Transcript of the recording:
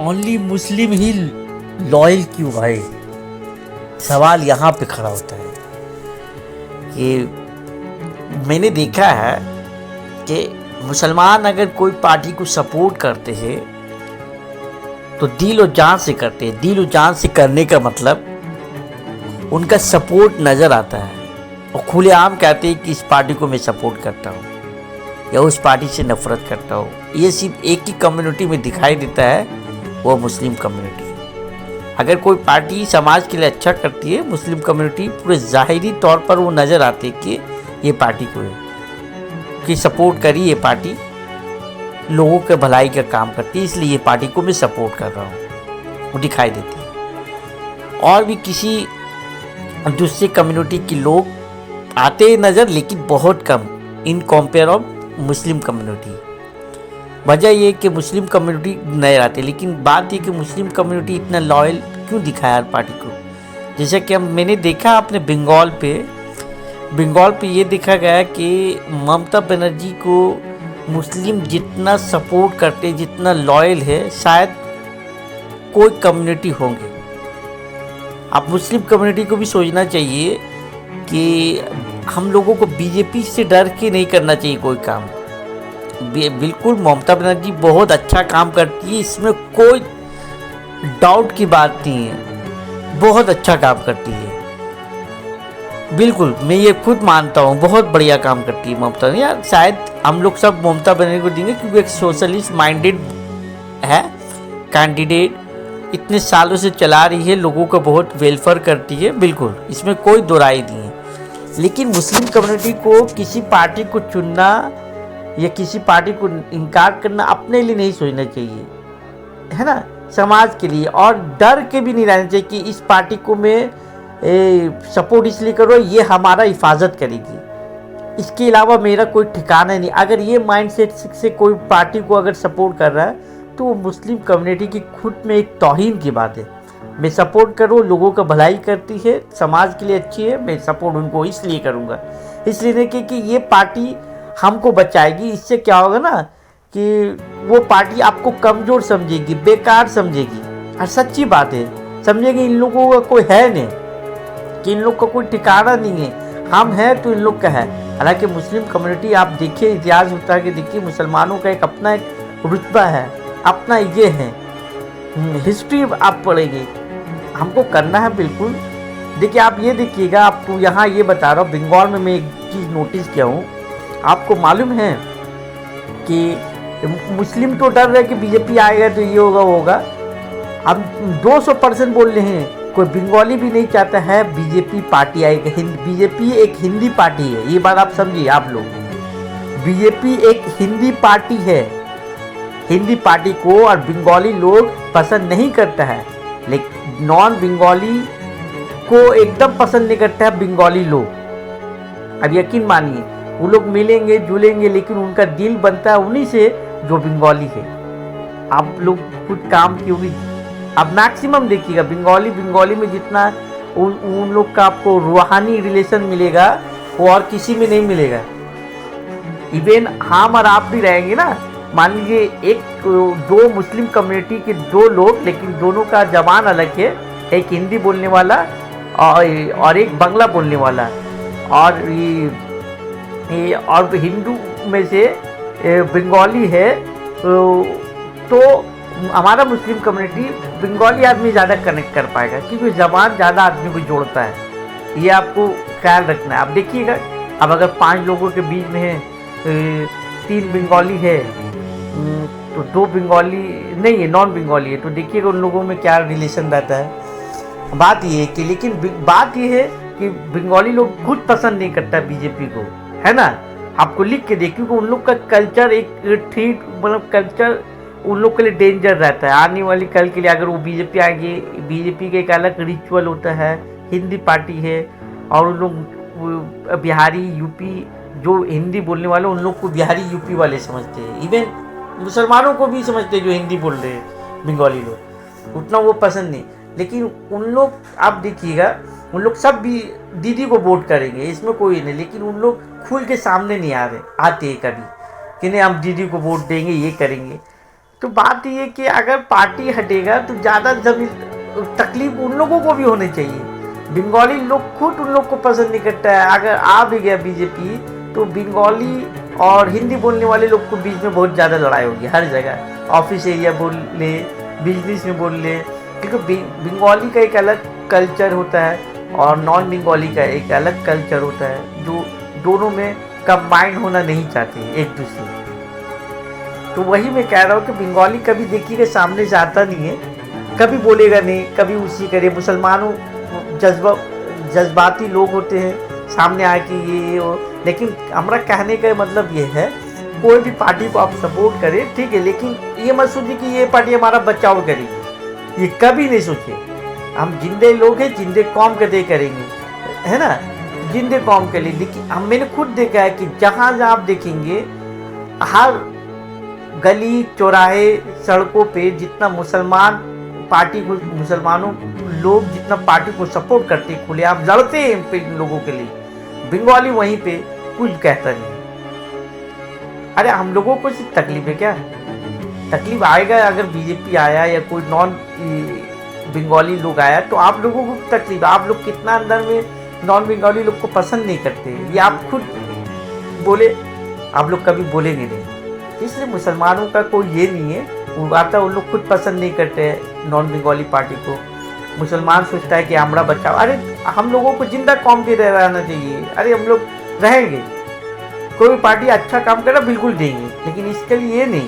Only Muslim ही loyal क्यों भाई? सवाल यहाँ पे खड़ा होता है कि मैंने देखा है कि मुसलमान अगर कोई पार्टी को सपोर्ट करते हैं तो दिल और जान से करते हैं। दिल और जान से करने का मतलब उनका सपोर्ट नज़र आता है और खुलेआम कहते हैं कि इस पार्टी को मैं सपोर्ट करता हूँ या उस पार्टी से नफरत करता हूँ। ये सिर्फ एक ही कम्युनिटी में दिखाई देता है, वो मुस्लिम कम्युनिटी। अगर कोई पार्टी समाज के लिए अच्छा करती है, मुस्लिम कम्युनिटी पूरे ज़ाहिरी तौर पर वो नज़र आती है कि ये पार्टी को कि सपोर्ट करी, ये पार्टी लोगों के भलाई का काम करती है, इसलिए ये पार्टी को मैं सपोर्ट कर रहा हूँ, वो दिखाई देती है। और भी किसी दूसरे कम्युनिटी के लोग आते हैं नज़र, लेकिन बहुत कम in compare of Muslim community. वजह ये कि मुस्लिम कम्युनिटी नए आते, लेकिन बात ये कि मुस्लिम कम्युनिटी इतना लॉयल क्यों दिखाया हर पार्टी को। जैसे कि मैंने देखा अपने बंगाल पे ये देखा गया कि ममता बनर्जी को मुस्लिम जितना सपोर्ट करते, जितना लॉयल है, शायद कोई कम्युनिटी होंगे। अब मुस्लिम कम्युनिटी को भी सोचना चाहिए कि हम लोगों को बीजेपी से डर के नहीं करना चाहिए कोई काम। बिल्कुल ममता बनर्जी बहुत अच्छा काम करती है, इसमें कोई डाउट की बात नहीं है, बहुत अच्छा काम करती है। बिल्कुल मैं ये खुद मानता हूँ, बहुत बढ़िया काम करती है ममता। यार शायद हम लोग सब ममता बनर्जी को देंगे क्योंकि एक सोशलिस्ट माइंडेड है कैंडिडेट, इतने सालों से चला रही है, लोगों का बहुत वेलफेयर करती है, बिल्कुल इसमें कोई दो राय नहीं है। लेकिन मुस्लिम कम्युनिटी को किसी पार्टी को चुनना या किसी पार्टी को इनकार करना अपने लिए नहीं सोचना चाहिए, है ना, समाज के लिए। और डर के भी नहीं रहना चाहिए कि इस पार्टी को मैं सपोर्ट इसलिए करो, ये हमारा हिफाजत करेगी, इसके अलावा मेरा कोई ठिकाना नहीं। अगर ये माइंडसेट से कोई पार्टी को अगर सपोर्ट कर रहा है तो वो मुस्लिम कम्युनिटी की खुद में एक तौहीन की बात है। मैं सपोर्ट करूँ, लोगों का भलाई करती है, समाज के लिए अच्छी है, मैं सपोर्ट उनको इसलिए करूँगा, इसलिए नहीं कि ये पार्टी हमको बचाएगी। इससे क्या होगा ना कि वो पार्टी आपको कमज़ोर समझेगी, बेकार समझेगी। और सच्ची बात है, समझेगी इन लोगों का कोई है नहीं, कि इन लोग का कोई ठिकाना नहीं है, हम हैं तो इन लोग का है। हालांकि मुस्लिम कम्युनिटी आप देखिए, इतिहास होता है कि देखिए मुसलमानों का एक अपना एक रुतबा है, अपना ये है, हिस्ट्री आप पढ़ेंगे, हमको करना है बिल्कुल। देखिए आप ये देखिएगा, आपको यहाँ ये बता रहा हूँ, बंगाल में मैं एक चीज़ नोटिस किया हूँ। आपको मालूम है कि मुस्लिम तो डर रहे कि बीजेपी आएगा तो ये होगा वो होगा। अब 200% बोल रहे हैं, कोई बंगाली भी नहीं चाहता है बीजेपी पार्टी आएगी। बीजेपी एक हिंदी पार्टी है, ये बात आप समझिए। आप लोग, बीजेपी एक हिंदी पार्टी है, हिंदी पार्टी को और बंगाली लोग पसंद नहीं करता है, लेकिन नॉन बंगाली को एकदम पसंद नहीं करता है बंगाली लोग। अब यकीन मानिए वो लोग मिलेंगे जुलेंगे, लेकिन उनका दिल बनता है उन्हीं से जो बंगाली है। आप लोग कुछ काम की होगी, अब मैक्सिमम देखिएगा बंगाली में जितना उन लोग का आपको रूहानी रिलेशन मिलेगा वो और किसी में नहीं मिलेगा। इवन हम और आप भी रहेंगे ना, मान लीजिए दो मुस्लिम कम्युनिटी के दो लोग, लेकिन दोनों का जबान अलग है, एक हिंदी बोलने वाला और एक बांग्ला बोलने वाला, और और हिंदू में से बंगाली है, तो हमारा मुस्लिम कम्युनिटी बंगाली आदमी ज़्यादा कनेक्ट कर पाएगा क्योंकि ज़बान ज़्यादा आदमी को जोड़ता है। ये आपको ख्याल रखना है। आप देखिएगा, अब अगर 5 लोगों के बीच में है, 3 बंगाली है तो 2 बंगाली नहीं है, नॉन बंगाली है, तो देखिएगा उन लोगों में क्या रिलेशन रहता है। बात ये है कि, लेकिन बात ये है कि बंगाली लोग खुद पसंद नहीं करता बीजेपी को, है ना। आपको लिख के देखिए कि उन लोग का कल्चर एक थ्रीट, मतलब कल्चर उन लोग के लिए डेंजर रहता है। आने वाली कल के लिए अगर वो बीजेपी आएगी, बीजेपी का एक अलग रिचुअल होता है, हिंदी पार्टी है, और उन लोग बिहारी यूपी जो हिंदी बोलने वाले उन लोग को बिहारी यूपी वाले समझते हैं। इवन मुसलमानों को भी समझते हैं जो हिंदी बोल रहे हैं बंगाली लोग, उतना वो पसंद नहीं। लेकिन उन लोग आप देखिएगा, उन लोग सब भी दीदी को वोट करेंगे, इसमें कोई नहीं, लेकिन उन लोग खुल के सामने नहीं आते कभी कि नहीं हम दीदी को वोट देंगे, ये करेंगे। तो बात ये है कि अगर पार्टी हटेगा तो ज़्यादा जमीन तकलीफ उन लोगों को भी होनी चाहिए। बंगाली लोग खुद उन लोग को पसंद नहीं करता है। अगर आ भी गया बीजेपी तो बंगाली और हिंदी बोलने वाले लोग को बीच में बहुत ज़्यादा लड़ाई होगी हर जगह। ऑफिस एरिया बोल ले, बिजनेस में बोल ले, क्योंकि बंगाली का एक अलग कल्चर होता है और नॉन बंगाली का एक अलग कल्चर होता है, जो दोनों में कंबाइन होना नहीं चाहते एक दूसरे। तो वही मैं कह रहा हूँ कि बंगाली कभी देखिएगा सामने से आता नहीं है, कभी बोलेगा नहीं, कभी उसी करे। मुसलमानों जज्बाती लोग होते हैं, सामने आके ये हो। लेकिन हमारा कहने का मतलब ये है, कोई भी पार्टी को आप सपोर्ट करें ठीक है, लेकिन ये मत सोचिए कि ये पार्टी हमारा बचाव करेगी, ये कभी नहीं सोचे। हम जिंदे लोग हैं, जिंदे कौम के लिए करेंगे, है ना, जिंदे कौम के लिए। लेकिन मैंने खुद देखा है कि जहाँ जहाँ आप देखेंगे, हर गली चौराहे सड़कों पे जितना मुसलमान पार्टी को, मुसलमानों लोग जितना पार्टी को सपोर्ट करते, खुले आप लड़ते हैं इन लोगों के लिए, बंगाली वहीं पे कुछ कहता नहीं। अरे हम लोगों को सिर्फ तकलीफ है क्या? तकलीफ आएगा अगर बीजेपी आया या कोई नॉन बंगाली लोग आया तो आप लोगों को तकलीफ। आप लोग कितना अंदर में नॉन बंगाली लोग को पसंद नहीं करते, ये आप खुद बोले, आप लोग कभी बोलेंगे नहीं। इसलिए मुसलमानों का कोई ये नहीं है, वो आता है उन लोग खुद पसंद नहीं करते हैं नॉन बंगाली पार्टी को। मुसलमान सोचता है कि हमारा बच्चा, अरे हम लोगों को जिंदा कौम के रहना चाहिए। अरे हम लोग रहेंगे, कोई पार्टी अच्छा काम करे बिल्कुल देंगे, लेकिन इसके लिए ये नहीं